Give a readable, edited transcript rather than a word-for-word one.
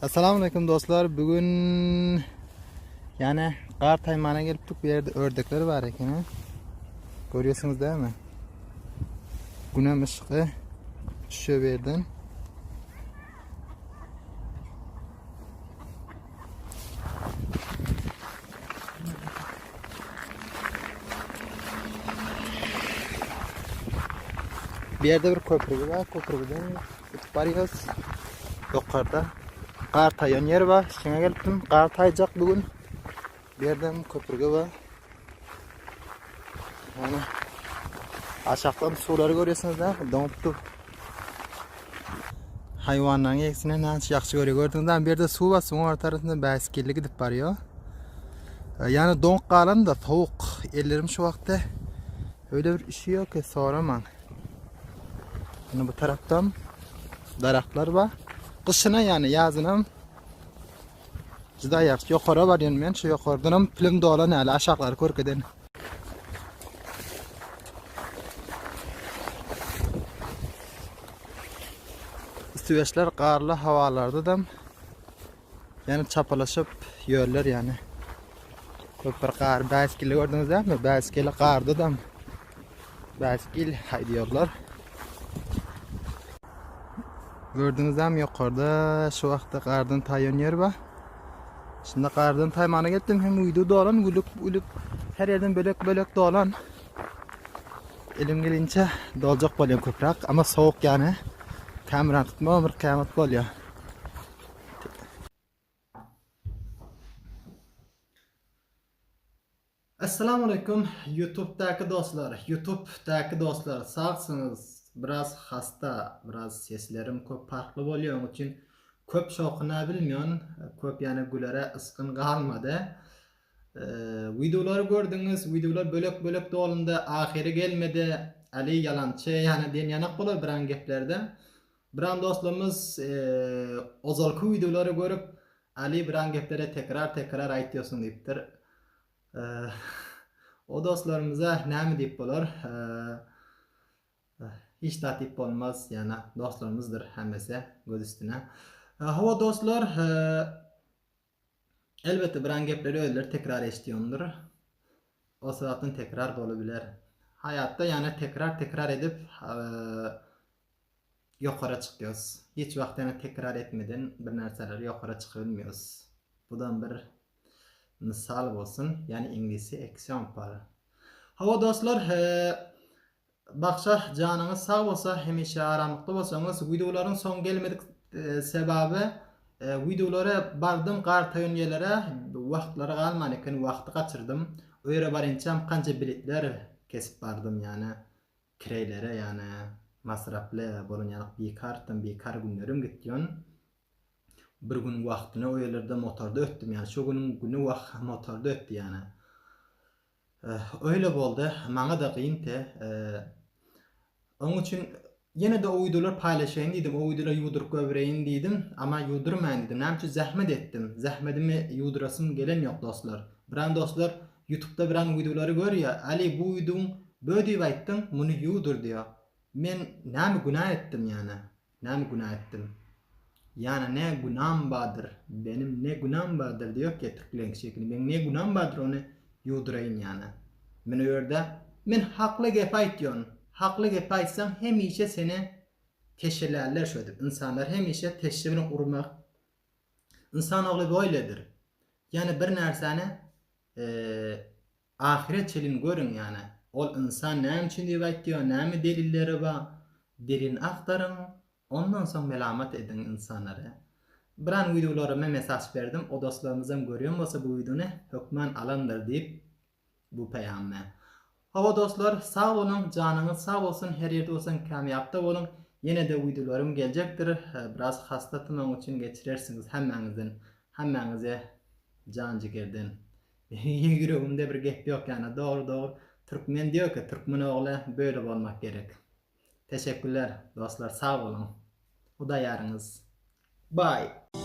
Assalomu alaykum do'stlar. Bugun yana qar taymana kelibdik. Bu yerda ördekler var ekan. Görüyorsunuz değil mi? Güneş ışığı düşüyor bu yerden. Bir yerde bir köprü var. Köprüden gidip varıyoruz. Yukarıda qar tayan yer var. Şuna geldim. Qar tayacak bugün. Bir yerden köprü var. Yani aşağıdan suları görüyorsunuz da donuptu. Hayvanların eksine nasıl yaxşı görüyor. Gördüğünüzden bir yerde su var. Suyun ortasında basketli gidip varıyor. Yani donuk kalan da soğuk. Ellerim şu vakti öyle bir işi yok ki soramam. Yani bu taraftan daraklar var. Kışına yani yazınım juda yaxşı. Yukarı varıyorum ben. Şu yukarıdan film dolan hali aşağıları korkudan. Süveçler karlı havalarda da yani çapalaşıp yörler yani. Köpür kar, baskili gördünüz değil mi? Baskili kardı da baskil haydiyorlar. Gördünüz değil mi yukarıda şu vakti kardan tayan yer var. Şimdi kardan taymana gittim hem uydu dolan gülüp her yerden bölük dolan. Elim gelince dolacak oluyor köprak ama soğuk yani. Kameran tutma bir kıyamet oluyor. Assalamu alaikum YouTube'daki dostlar sağsınız. Biraz hasta, biraz seslerim köp farklı oluyor. Onun için köp şokuna bilmiyorum. Köp yani gülere ıskın kalmadı. Videoları gördünüz. Videolar bölük dolundu. Ahiri gelmedi. Ali yalançı yani den yanak olur biran geplerde. Biran dostlarımız ozalkı videoları görüp Ali biran geplere tekrar aytıyorsun deyiptir. O dostlarımıza ne mi deyip olur? Hiç de deyip olmaz yani dostlarımızdır hemesi göz üstüne. Hava dostlar elbette bir gepleri öyledir tekrar eşliyondur. O sıratın tekrar da olabilir. Hayatta yani tekrar edip yukarı çıkıyoruz. Hiç vaktini tekrar etmeden bir narsaları yukarı çıkabilmiyoruz. Budan bir misal olsun. Yani İngilizce example. Hava dostlar baksa canınız sağ olsa hemişe aramlıkta olsanız videoların son gelmedik sebebi videolara bardım qar tayonyelere vaqtları kalmanıken vaqtı kaçırdım. Öyle barınçam kanca biletler kesip bardım yani kireylere yani masraflı bolun yani bir kar günlerim gittiyon. Bir gün vaqtını o yerlerde motorda öttüm yani şu günü vaqt motorda öttü yani. Öyle oldu. Bana da kıyıntı. Onun için yine de o videolar paylaşayım dedim. O videoları yuduruk övereyim dedim. Ama yudurmayın dedim. Nemçi zahmet ettim. Zahmetimi yudurasım gelen yok dostlar. Biran dostlar YouTube'da biran videoları görüyor. Ali bu videon böyle deyip ayttın. Bunu yudur diyor. Men ne günah ettim yani. Ne günah ettim. Yani ne günahım vardır. Benim ne günahım vardır diyor ki Türklerin şeklinde. Ben ne günahım vardır onu yudurayım yani. Men öyle men haklı gep aytıyorsun. Haklı gep aytsam hemişe seni teşelerler şöyle. İnsanlar hemişe teşebbüne kurmak. İnsan oğlu böyledir. Yani bir narsani ahiret çelin görün yani. Ol insan ne için diye aytıyor, ne mi delilleri var. Derin aktarın. Ondan sonra melamat edin insanları. Biran videolarıma mesaj verdim. O dostlarımızdan görüyor musa bu videonu hükmen alandır deyip bu peygamber. Hava dostlar sağ olun, canınız sağ olsun, her yerde olsun, kamyapta olun. Yine de videolarım gelecektir. Biraz hastatım onun için geçirirsiniz hemmenizin can ciğerden. Yüreğimde bir gep yok yani doğru. Türkmen diyor ki Türkmen oğlu böyle olmak gerek. Teşekkürler dostlar sağ olun. O da yarınız. Bye.